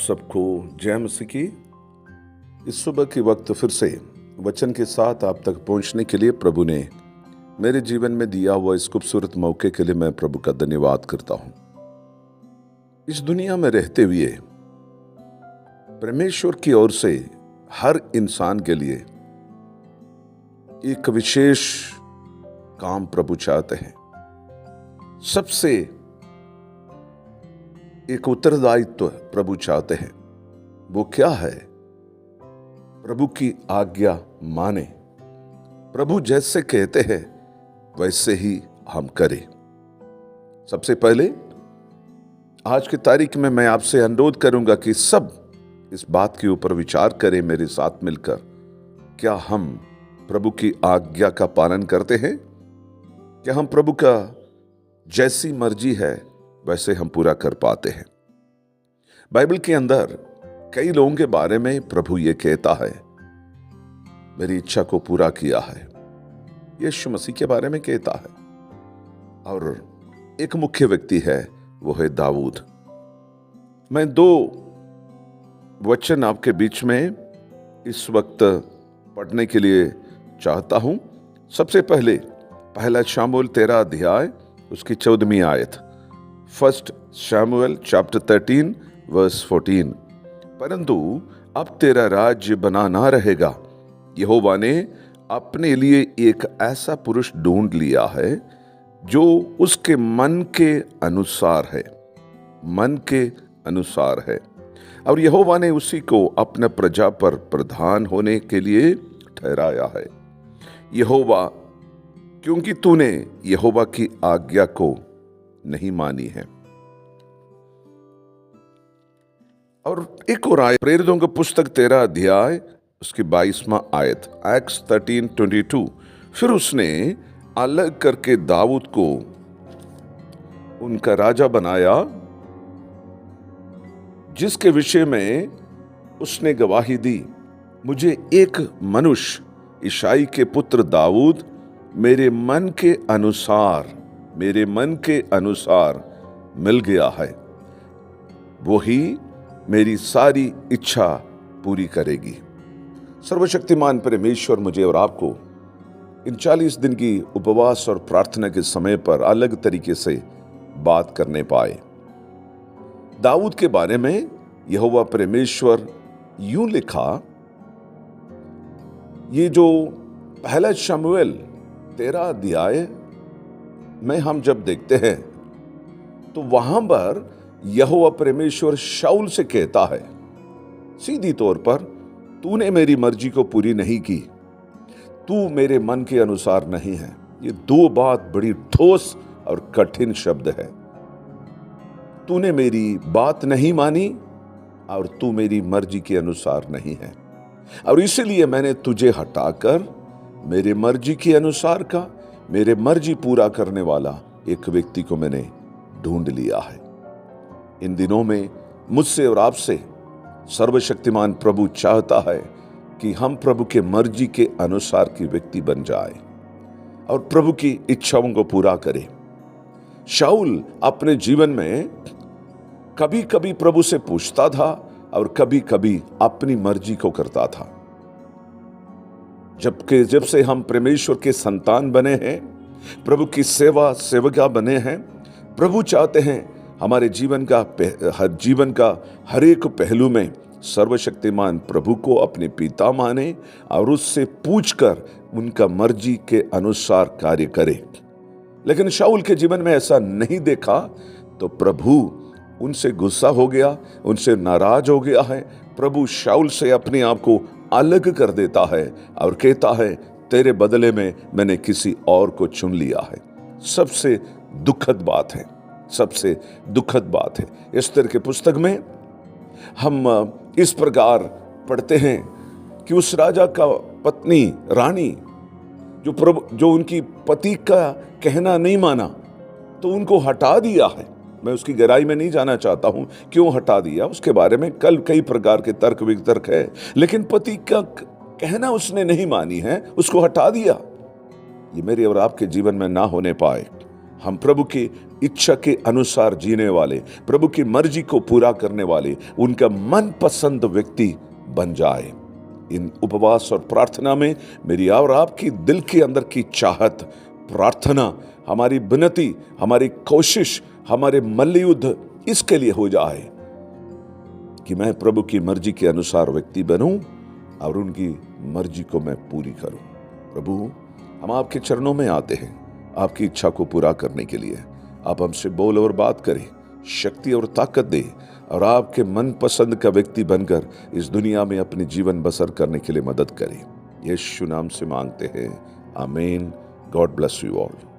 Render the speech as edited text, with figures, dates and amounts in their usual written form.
आप सबको जय मसीह की। इस सुबह के वक्त फिर से वचन के साथ आप तक पहुंचने के लिए प्रभु ने मेरे जीवन में दिया हुआ इस खूबसूरत मौके के लिए मैं प्रभु का धन्यवाद करता हूं। इस दुनिया में रहते हुए परमेश्वर की ओर से हर इंसान के लिए एक विशेष काम प्रभु चाहते हैं। सबसे एक उत्तरदायित्व प्रभु चाहते हैं। वो क्या है? प्रभु की आज्ञा माने। प्रभु जैसे कहते हैं वैसे ही हम करें। सबसे पहले आज की तारीख में मैं आपसे अनुरोध करूंगा कि सब इस बात के ऊपर विचार करें मेरे साथ मिलकर। क्या हम प्रभु की आज्ञा का पालन करते हैं? क्या हम प्रभु का जैसी मर्जी है वैसे हम पूरा कर पाते हैं? बाइबल के अंदर कई लोगों के बारे में प्रभु ये कहता है, मेरी इच्छा को पूरा किया है। यीशु मसीह के बारे में कहता है। और एक मुख्य व्यक्ति है, वो है दाऊद। मैं दो वचन आपके बीच में इस वक्त पढ़ने के लिए चाहता हूं। सबसे पहले पहला शमूएल 13 अध्याय उसकी 14वीं आयत। 1 शमूएल चैप्टर 13 वर्स 14। परंतु अब तेरा राज्य बना ना रहेगा। यहोवा ने अपने लिए एक ऐसा पुरुष ढूंढ लिया है जो उसके मन के अनुसार है, मन के अनुसार है। और यहोवा ने उसी को अपने प्रजा पर प्रधान होने के लिए ठहराया है। यहोवा, क्योंकि तूने यहोवा की आज्ञा को नहीं मानी है। और एक और आयत, प्रेरितों की पुस्तक 13 अध्याय उसकी 22वां आयत, एक्ट्स 13:22। फिर उसने अलग करके दाऊद को उनका राजा बनाया, जिसके विषय में उसने गवाही दी, मुझे एक मनुष्य इशाई के पुत्र दाऊद मेरे मन के अनुसार मिल गया है। वही मेरी सारी इच्छा पूरी करेगी। सर्वशक्तिमान परमेश्वर मुझे और आपको इन 40 दिन की उपवास और प्रार्थना के समय पर अलग तरीके से बात करने पाए। दाऊद के बारे में यहोवा परमेश्वर यूं लिखा, ये जो पहला शमूएल 13 अध्याय में हम जब देखते हैं तो वहां पर यहोवा परमेश्वर शाऊल से कहता है सीधी तौर पर, तूने मेरी मर्जी को पूरी नहीं की, तू मेरे मन के अनुसार नहीं है। ये दो बात बड़ी ठोस और कठिन शब्द है। तूने मेरी बात नहीं मानी और तू मेरी मर्जी के अनुसार नहीं है, और इसीलिए मैंने तुझे हटाकर मेरे मर्जी के अनुसार का, मेरे मर्जी पूरा करने वाला एक व्यक्ति को मैंने ढूंढ लिया है। इन दिनों में मुझसे और आपसे सर्वशक्तिमान प्रभु चाहता है कि हम प्रभु के मर्जी के अनुसार की व्यक्ति बन जाए और प्रभु की इच्छाओं को पूरा करें। शाऊल अपने जीवन में कभी कभी प्रभु से पूछता था और कभी कभी अपनी मर्जी को करता था। जब से हम परमेश्वर के संतान बने हैं, प्रभु की सेवका बने हैं, प्रभु चाहते हैं हमारे जीवन का हर एक पहलू में सर्वशक्तिमान प्रभु को अपने पिता माने और उससे पूछकर उनका मर्जी के अनुसार कार्य करे। लेकिन शाऊल के जीवन में ऐसा नहीं देखा तो प्रभु उनसे गुस्सा हो गया, उनसे नाराज हो गया है। प्रभु शाऊल से अपने आप को अलग कर देता है और कहता है, तेरे बदले में मैंने किसी और को चुन लिया है। सबसे दुखद बात है, सबसे दुखद बात है। एस्तेर के पुस्तक में हम इस प्रकार पढ़ते हैं कि उस राजा का पत्नी रानी जो उनकी पति का कहना नहीं माना तो उनको हटा दिया है। मैं उसकी गहराई में नहीं जाना चाहता हूं, क्यों हटा दिया उसके बारे में कल कई प्रकार के तर्क वितर्क है, लेकिन पति का कहना उसने नहीं मानी है, उसको हटा दिया। ये मेरे और आपके जीवन में ना होने पाए। हम प्रभु की इच्छा के अनुसार जीने वाले, प्रभु की मर्जी को पूरा करने वाले, उनका मनपसंद व्यक्ति बन जाए। इन उपवास और प्रार्थना में मेरी और आपकी दिल के अंदर की चाहत, प्रार्थना, हमारी विनती, हमारी कोशिश, हमारे मल्लयुद्ध इसके लिए हो जाए कि मैं प्रभु की मर्जी के अनुसार व्यक्ति बनूं और उनकी मर्जी को मैं पूरी करूं। प्रभु, हम आपके चरणों में आते हैं आपकी इच्छा को पूरा करने के लिए। आप हमसे बोल और बात करें, शक्ति और ताकत दे और आपके मनपसंद का व्यक्ति बनकर इस दुनिया में अपनी जीवन बसर करने के लिए मदद करें। यीशु नाम से मांगते हैं, आमीन। God bless you all.